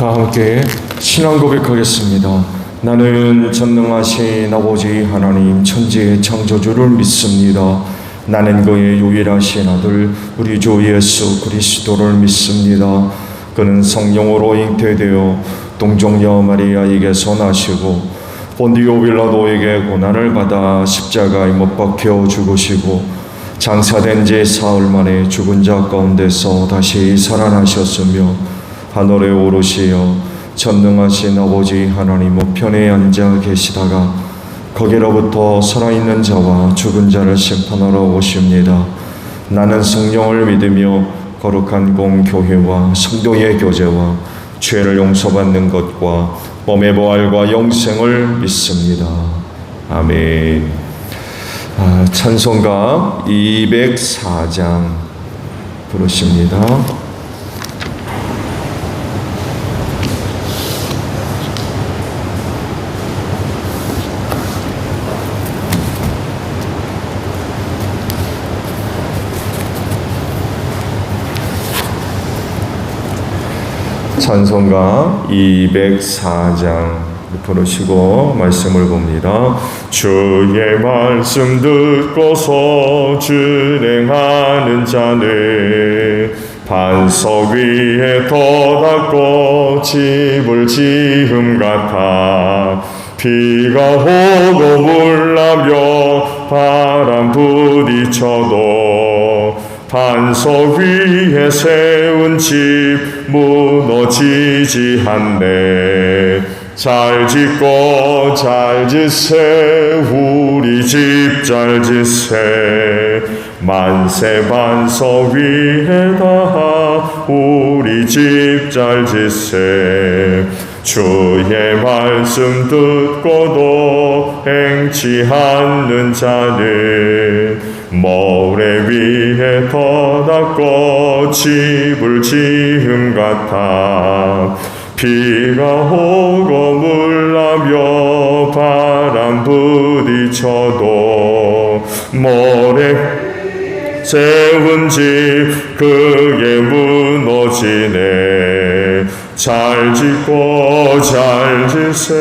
다 함께 신앙 고백하겠습니다. 나는 전능하신 아버지 하나님 천지의 창조주를 믿습니다. 나는 그의 유일하신 아들 우리 주 예수 그리스도를 믿습니다. 그는 성령으로 잉태되어 동정녀 마리아에게서 나시고 본디오 빌라도에게 고난을 받아 십자가에 못 박혀 죽으시고 장사된 지 사흘 만에 죽은 자 가운데서 다시 살아나셨으며 하늘에 오르시어 전능하신 아버지 하나님 우편에 앉아 계시다가 거기로부터 살아있는 자와 죽은 자를 심판하러 오십니다. 나는 성령을 믿으며 거룩한 공교회와 성도의 교제와 죄를 용서받는 것과 몸의 부활과 영생을 믿습니다. 아멘. 찬송가 204장 부르십니다. 찬송가 204장 부르시고 말씀을 봅니다. 주의 말씀 듣고서 준행하는 자는 반석 위에 터닫고 집을 지음 같아 비가 오고 물나며 바람 부딪혀도 반석 위에 세운 집 무너지지 않네. 잘 짓고 잘 짓세 우리 집 잘 짓세 만세 반석 위에다 우리 집 잘 짓세 주의 말씀 듣고도 행치 않는 자는 모래 위에 터닫고 집을 지음 같아 비가 오고 물나며 바람 부딪혀도 모래 세운 집 그게 무너지네. 잘 짓고 잘 짓세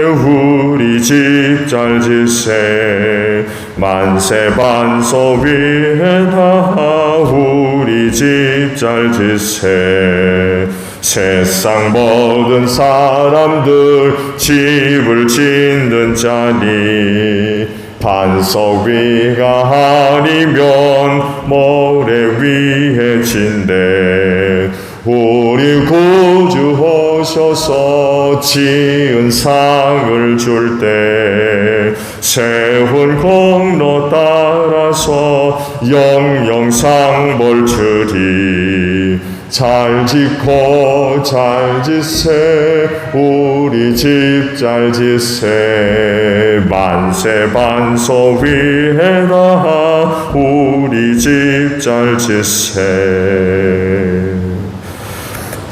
우리 집 잘 짓세 만세 반석 위에다 우리 집 잘 짓세 세상 모든 사람들 집을 짓는 자니 반석 위가 아니면 모래 위에 짓네. 우리 구주 오셔서 지은 상을 줄 때 세운 공로 따라서 영영상 볼 줄이 잘 짓고 잘 짓세 우리 집 잘 짓세 만세 반석 위에다 우리 집 잘 짓세.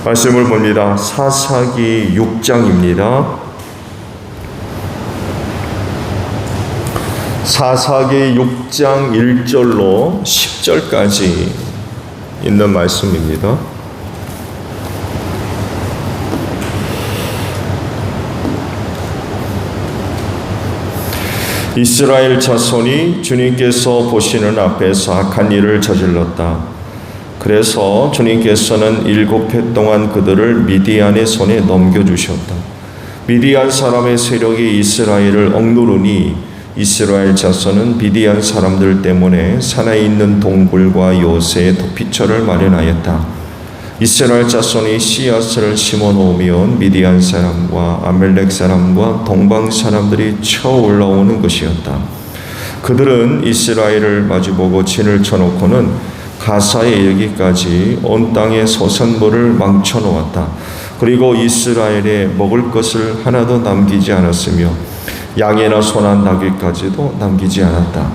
말씀을 봅니다. 사사기 6장입니다. 사사기 6장 1절로 10절까지 있는 말씀입니다. 이스라엘 자손이 주님께서 보시는 앞에서 악한 일을 저질렀다. 그래서 주님께서는 7해 동안 그들을 미디안의 손에 넘겨주셨다. 미디안 사람의 세력이 이스라엘을 억누르니 이스라엘 자손은 미디안 사람들 때문에 산에 있는 동굴과 요새의 도피처를 마련하였다. 이스라엘 자손이 씨앗을 심어 놓으면 미디안 사람과 아멜렉 사람과 동방 사람들이 쳐 올라오는 것이었다. 그들은 이스라엘을 마주보고 진을 쳐놓고는 가사에 이르기까지 온 땅의 소산물을 망쳐놓았다. 그리고 이스라엘에 먹을 것을 하나도 남기지 않았으며 양이나 소나 나귀까지도 남기지 않았다.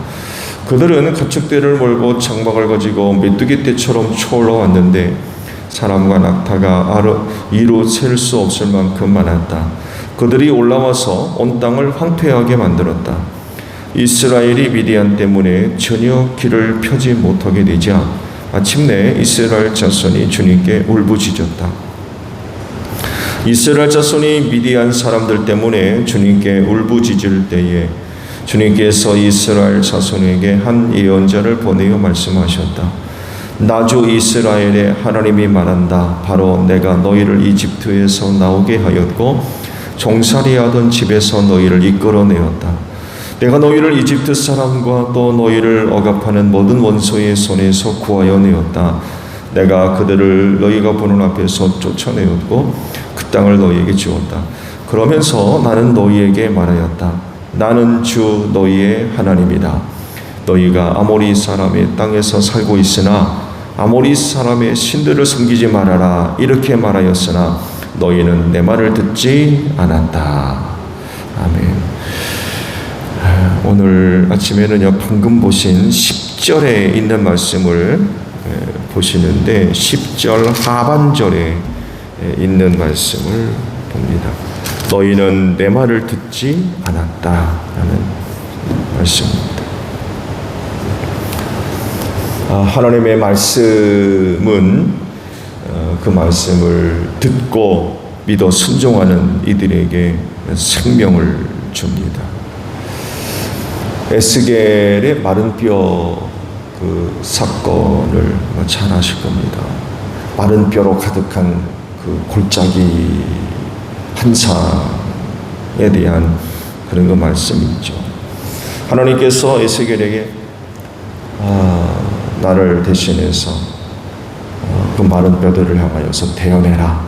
그들은 가축대를 몰고 장막을 가지고 메뚜기 떼처럼 쳐올라왔는데 사람과 낙타가 이루 셀 수 없을 만큼 많았다. 그들이 올라와서 온 땅을 황폐하게 만들었다. 이스라엘이 미디안 때문에 전혀 길을 펴지 못하게 되자 마침내 이스라엘 자손이 주님께 울부짖었다. 이스라엘 자손이 미디안 사람들 때문에 주님께 울부짖을 때에 주님께서 이스라엘 자손에게 한 예언자를 보내어 말씀하셨다. 나주 이스라엘의 하나님이 말한다. 바로 내가 너희를 이집트에서 나오게 하였고 종살이하던 집에서 너희를 이끌어내었다. 내가 너희를 이집트 사람과 또 너희를 억압하는 모든 원수의 손에서 구하여 내었다. 내가 그들을 너희가 보는 앞에서 쫓아내었고 그 땅을 너희에게 주었다. 그러면서 나는 너희에게 말하였다. 나는 주 너희의 하나님이다. 너희가 아모리 사람의 땅에서 살고 있으나 아모리 사람의 신들을 섬기지 말아라. 이렇게 말하였으나 너희는 내 말을 듣지 않았다. 아멘. 오늘 아침에는요, 방금 보신 10절에 있는 말씀을 보시는데 10절 하반절에 있는 말씀을 봅니다. 너희는 내 말을 듣지 않았다 라는 말씀입니다. 하나님의 말씀은 그 말씀을 듣고 믿어 순종하는 이들에게 생명을 줍니다. 에스겔의 마른 뼈 그 사건을 잘 아실 겁니다. 마른 뼈로 가득한 그 골짜기 한상에 대한 그런 그 말씀이 있죠. 하나님께서 에스겔에게 나를 대신해서 그 마른 뼈들을 향하여서 대언해라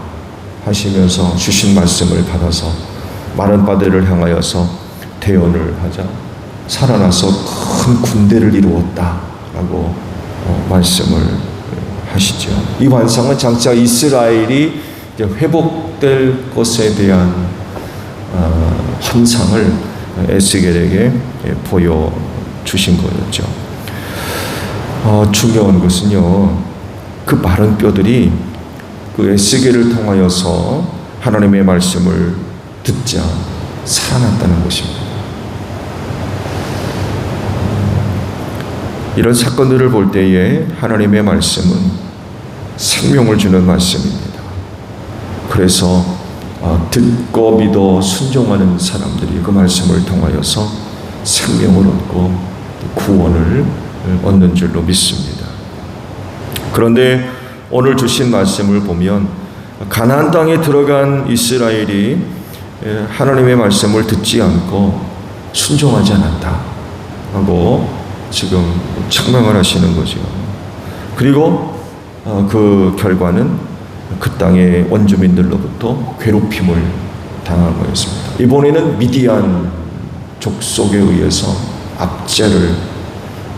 하시면서 주신 말씀을 받아서 마른 뼈들을 향하여서 대언을 하자 살아나서 큰 군대를 이루었다 라고 말씀을 하시죠. 이 환상은 장차 이스라엘이 회복될 것에 대한 환상을 에스겔에게 보여주신 거였죠. 중요한 것은요, 그 마른 뼈들이 그 에스겔을 통하여서 하나님의 말씀을 듣자 살아났다는 것입니다. 이런 사건들을 볼 때에 하나님의 말씀은 생명을 주는 말씀입니다. 그래서 듣고 믿어 순종하는 사람들이 그 말씀을 통하여서 생명을 얻고 구원을 얻는 줄로 믿습니다. 그런데 오늘 주신 말씀을 보면 가나안 땅에 들어간 이스라엘이 하나님의 말씀을 듣지 않고 순종하지 않았다 하고 지금 책망을 하시는 거죠. 그리고 그 결과는 그 땅의 원주민들로부터 괴롭힘을 당한 거였습니다. 이번에는 미디안 족속에 의해서 압제를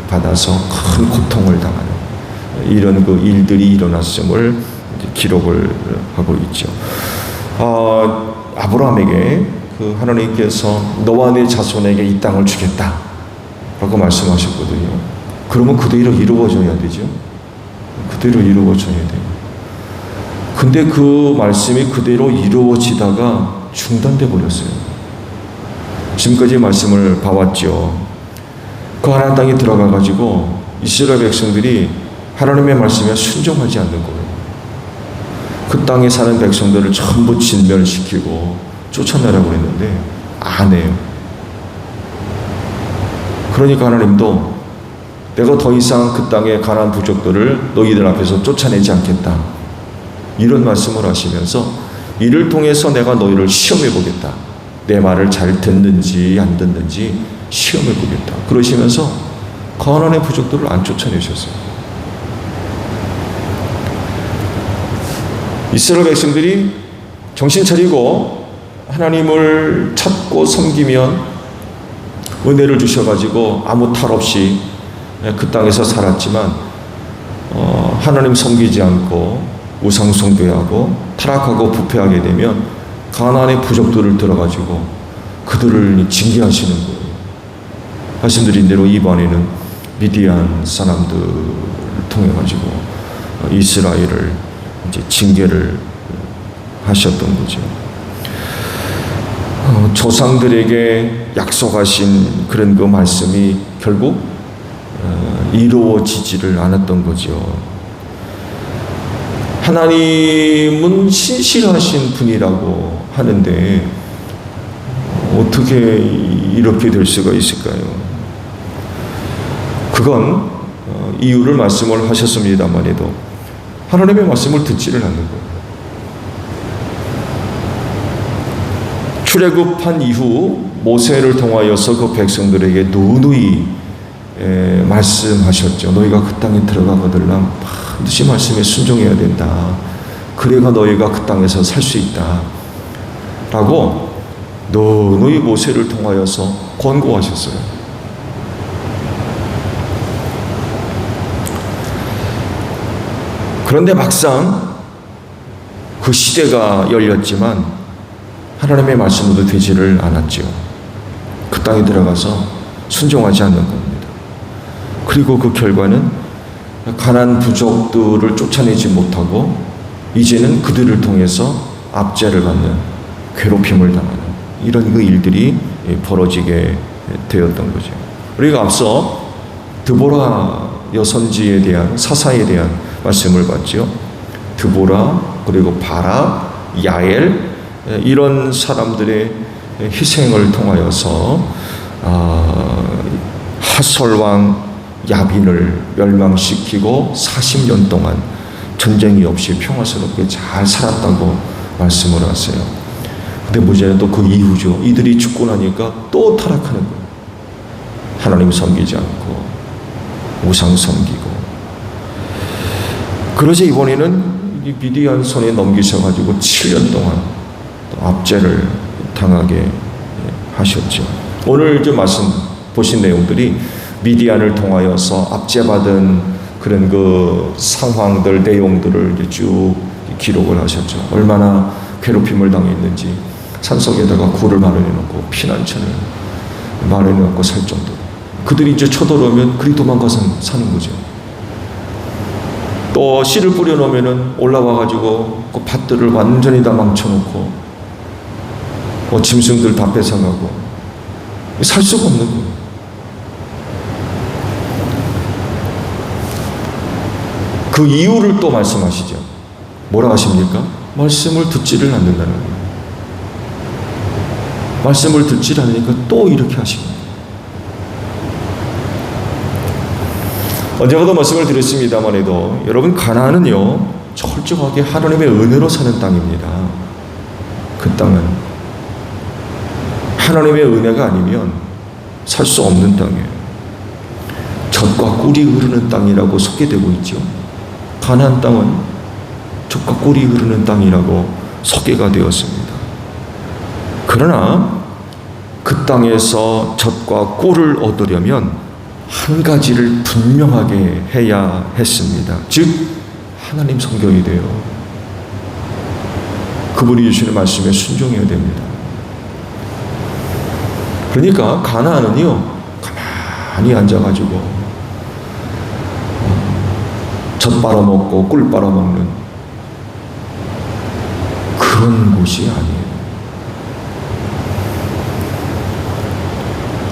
받아서 큰 고통을 당하는 이런 그 일들이 일어났음을 기록을 하고 있죠. 아브라함에게 그 하나님께서 너와 네 자손에게 이 땅을 주겠다 라고 말씀하셨거든요. 그러면 그대로 이루어져야 되죠. 그대로 이루어져야 돼요. 근데 그 말씀이 그대로 이루어지다가 중단돼 버렸어요. 지금까지 말씀을 봐왔죠. 그 하나님 땅에 들어가 가지고 이스라엘 백성들이 하나님의 말씀에 순종하지 않는 거예요. 그 땅에 사는 백성들을 전부 진멸시키고 쫓아내라고 했는데 안 해요. 그러니까 하나님도 내가 더 이상 그 땅의 가나안 부족들을 너희들 앞에서 쫓아내지 않겠다. 이런 말씀을 하시면서 이를 통해서 내가 너희를 시험해 보겠다. 내 말을 잘 듣는지 안 듣는지 시험해 보겠다. 그러시면서 가나안의 부족들을 안 쫓아내셨어요. 이스라엘 백성들이 정신 차리고 하나님을 찾고 섬기면 은혜를 주셔가지고 아무 탈 없이 그 땅에서 살았지만 하나님 섬기지 않고 우상 숭배하고 타락하고 부패하게 되면 가나안의 부족들을 들어가지고 그들을 징계하시는 거예요. 말씀드린 대로 이번에는 미디안 사람들을 통해 가지고 이스라엘을 이제 징계를 하셨던 거죠. 조상들에게 약속하신 그런 그 말씀이 결국 이루어지지를 않았던 거죠. 하나님은 신실하신 분이라고 하는데 어떻게 이렇게 될 수가 있을까요? 그건 이유를 말씀을 하셨습니다만에도 하나님의 말씀을 듣지를 않는 거예요. 출애굽한 이후 모세를 통하여서 그 백성들에게 누누이 말씀하셨죠. 너희가 그 땅에 들어가거들랑 반드시 말씀에 순종해야 된다. 그래가 너희가 그 땅에서 살 수 있다. 라고 누누이 모세를 통하여서 권고하셨어요. 그런데 막상 그 시대가 열렸지만 하나님의 말씀으로 되지를 않았죠. 그 땅에 들어가서 순종하지 않는 겁니다. 그리고 그 결과는 가나안 부족들을 쫓아내지 못하고 이제는 그들을 통해서 압제를 받는, 괴롭힘을 당하는 이런 그 일들이 벌어지게 되었던 거죠. 우리가 앞서 드보라 여선지에 대한 사사에 대한 말씀을 봤죠. 드보라 그리고 바락, 야엘 이런 사람들의 희생을 통하여서 하솔왕 야빈을 멸망시키고 40년 동안 전쟁이 없이 평화스럽게 잘 살았다고 말씀을 하세요. 근데 문제는 또 그 이후죠. 이들이 죽고 나니까 또 타락하는 거예요. 하나님 섬기지 않고 우상 섬기고. 그러자 이번에는 미디안 손에 넘기셔가지고 7년 동안 또 압제를 당하게 하셨죠. 오늘 좀 말씀 보신 내용들이 미디안을 통하여서 압제받은 그런 그 상황들, 내용들을 이제 쭉 기록을 하셨죠. 얼마나 괴롭힘을 당했는지 산속에다가 굴을 마련해놓고 피난처를 마련해놓고 살 정도로. 그들이 이제 쳐들어오면 그리 도망가서 사는 거죠. 또 씨를 뿌려놓으면 올라와가지고 그 밭들을 완전히 다 망쳐놓고 짐승들 다 뺏어가고 살 수가 없는 거예요. 그 이유를 또 말씀하시죠. 뭐라 하십니까? 말씀을 듣지를 않는다는 거예요. 말씀을 듣지 않으니까 또 이렇게 하십니다. 언제가도 말씀을 드렸습니다만 해도 여러분 가나안은요 철저하게 하나님의 은혜로 사는 땅입니다. 그 땅은 하나님의 은혜가 아니면 살 수 없는 땅이에요. 젖과 꿀이 흐르는 땅이라고 소개되고 있죠. 가나안 땅은 젖과 꿀이 흐르는 땅이라고 소개가 되었습니다. 그러나 그 땅에서 젖과 꿀을 얻으려면 한 가지를 분명하게 해야 했습니다. 즉 하나님 성경이 돼요. 그분이 주시는 말씀에 순종해야 됩니다. 그러니까 가나안은요 가만히 앉아가지고 젖 빨아먹고 꿀 빨아먹는 그런 곳이 아니에요.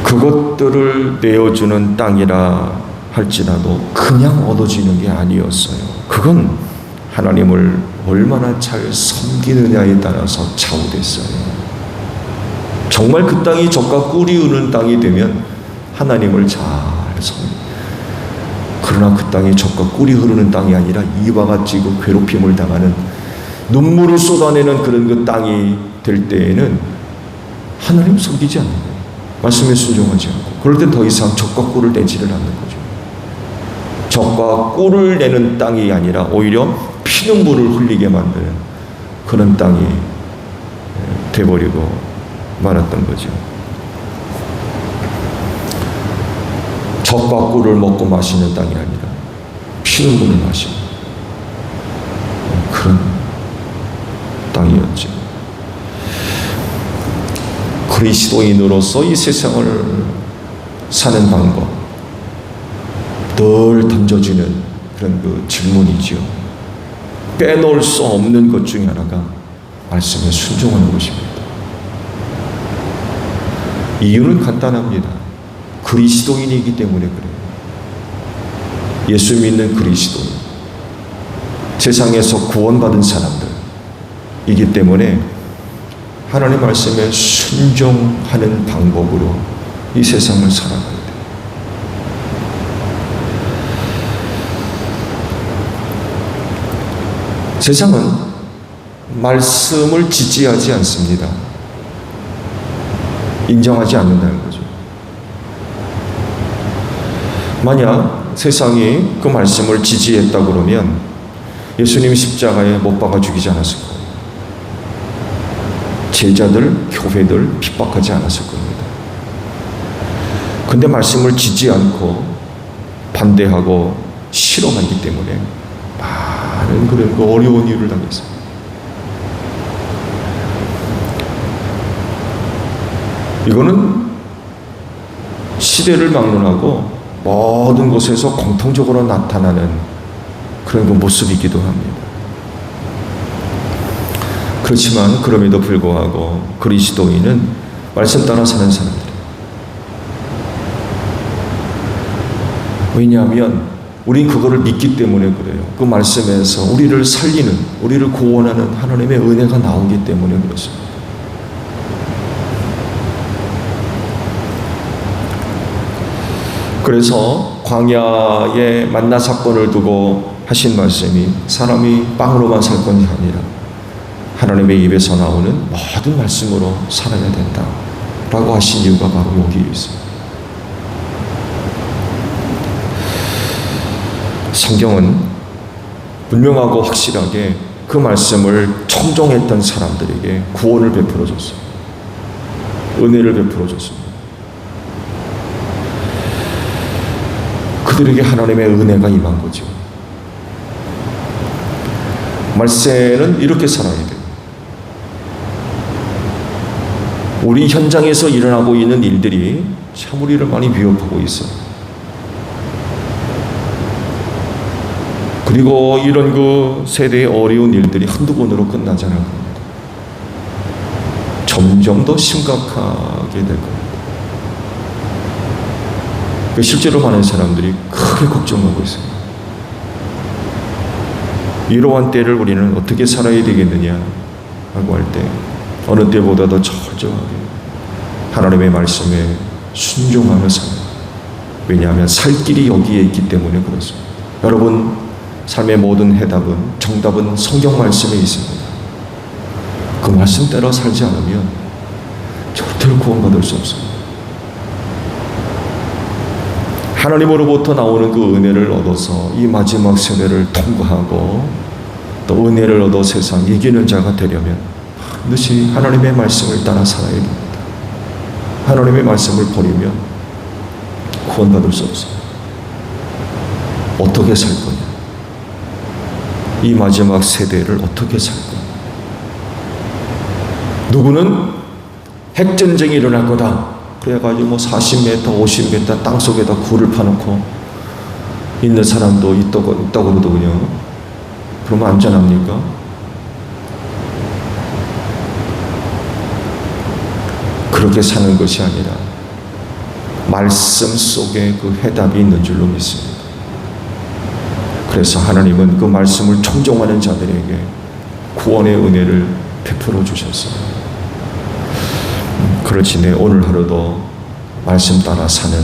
그것들을 내어주는 땅이라 할지라도 그냥 얻어지는 게 아니었어요. 그건 하나님을 얼마나 잘 섬기느냐에 따라서 좌우됐어요. 정말 그 땅이 젖과 꿀이 흐르는 땅이 되면 하나님을 잘 섬깁니다. 그러나 그 땅이 젖과 꿀이 흐르는 땅이 아니라 이와 같이 그 괴롭힘을 당하는 눈물을 쏟아내는 그런 그 땅이 될 때에는 하나님 섬기지 않는 거예요. 말씀에 순종하지 않고. 그럴 땐 더 이상 젖과 꿀을 내지를 않는 거죠. 젖과 꿀을 내는 땅이 아니라 오히려 피눈물을 흘리게 만드는 그런 땅이 돼버리고 말았던 거죠. 젖과 꿀을 먹고 마시는 땅이 아니라 피눈물을 마시는 그런 땅이었죠. 그리스도인으로서 이 세상을 사는 방법 늘 던져지는 그런 그 질문이지요. 빼놓을 수 없는 것 중에 하나가 말씀에 순종하는 것입니다. 이유는 간단합니다. 그리스도인이기 때문에 그래요. 예수 믿는 그리스도인. 세상에서 구원받은 사람들이기 때문에 하나님 말씀에 순종하는 방법으로 이 세상을 살아가야 돼요. 세상은 말씀을 지지하지 않습니다. 인정하지 않는다는 거죠. 만약 세상이 그 말씀을 지지했다 그러면 예수님이 십자가에 못 박아 죽이지 않았을 거예요. 제자들, 교회들 핍박하지 않았을 겁니다. 근데 말씀을 지지 않고 반대하고 싫어하기 때문에 많은 그런 어려운 일을 당했어요. 이거는 시대를 막론하고 모든 곳에서 공통적으로 나타나는 그런 그 모습이기도 합니다. 그렇지만 그럼에도 불구하고 그리스도인은 말씀 따라 사는 사람들이에요. 왜냐하면 우린 그거를 믿기 때문에 그래요. 그 말씀에서 우리를 살리는, 우리를 구원하는 하나님의 은혜가 나오기 때문에 그렇습니다. 그래서 광야의 만나 사건을 두고 하신 말씀이 사람이 빵으로만 살 것이 아니라 하나님의 입에서 나오는 모든 말씀으로 살아야 된다 라고 하신 이유가 바로 여기에 있습니다. 성경은 분명하고 확실하게 그 말씀을 청종했던 사람들에게 구원을 베풀어 줬어요. 은혜를 베풀어 줬습니다. 그들에게 하나님의 은혜가 임한 거죠. 말세는 이렇게 살아야 돼요. 우리 현장에서 일어나고 있는 일들이 참 우리를 많이 위협하고 있어요. 그리고 이런 그 세대의 어려운 일들이 한두 번으로 끝나지 않을 겁니다. 점점 더 심각하게 될 겁니다. 실제로 많은 사람들이 크게 걱정하고 있습니다. 이러한 때를 우리는 어떻게 살아야 되겠느냐 라고 할 때 어느 때보다도 철저하게 하나님의 말씀에 순종하며 삽니다. 왜냐하면 살 길이 여기에 있기 때문에 그렇습니다. 여러분 삶의 모든 해답은, 정답은 성경 말씀에 있습니다. 그 말씀대로 살지 않으면 절대로 구원받을 수 없습니다. 하나님으로부터 나오는 그 은혜를 얻어서 이 마지막 세대를 통과하고 또 은혜를 얻어 세상 이기는 자가 되려면 반드시 하나님의 말씀을 따라 살아야 됩니다. 하나님의 말씀을 버리면 구원받을 수 없어요. 어떻게 살 거냐? 이 마지막 세대를 어떻게 살 거냐? 누구는 핵전쟁이 일어날 거다. 그래가지고 40m, 50m 땅속에다 굴을 파놓고 있는 사람도 있다고 그러더군요. 그러면 안전합니까? 그렇게 사는 것이 아니라 말씀 속에 그 해답이 있는 줄로 믿습니다. 그래서 하나님은 그 말씀을 청종하는 자들에게 구원의 은혜를 베풀어 주셨어요. 그렇지 내 오늘 하루도 말씀 따라 사는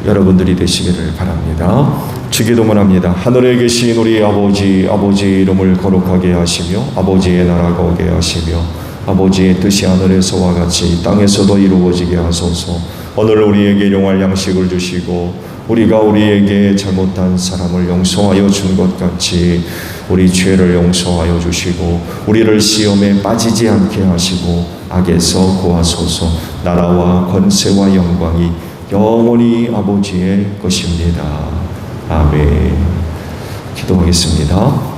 여러분들이 되시기를 바랍니다. 주기도문 합니다. 하늘에 계신 우리 아버지, 아버지의 이름을 거룩하게 하시며 아버지의 나라가 오게 하시며 아버지의 뜻이 하늘에서와 같이 땅에서도 이루어지게 하소서. 오늘 우리에게 일용할 양식을 주시고 우리가 우리에게 잘못한 사람을 용서하여 준 것 같이 우리 죄를 용서하여 주시고 우리를 시험에 빠지지 않게 하시고 악에서 구하소서. 나라와 권세와 영광이 영원히 아버지의 것입니다. 아멘. 기도하겠습니다.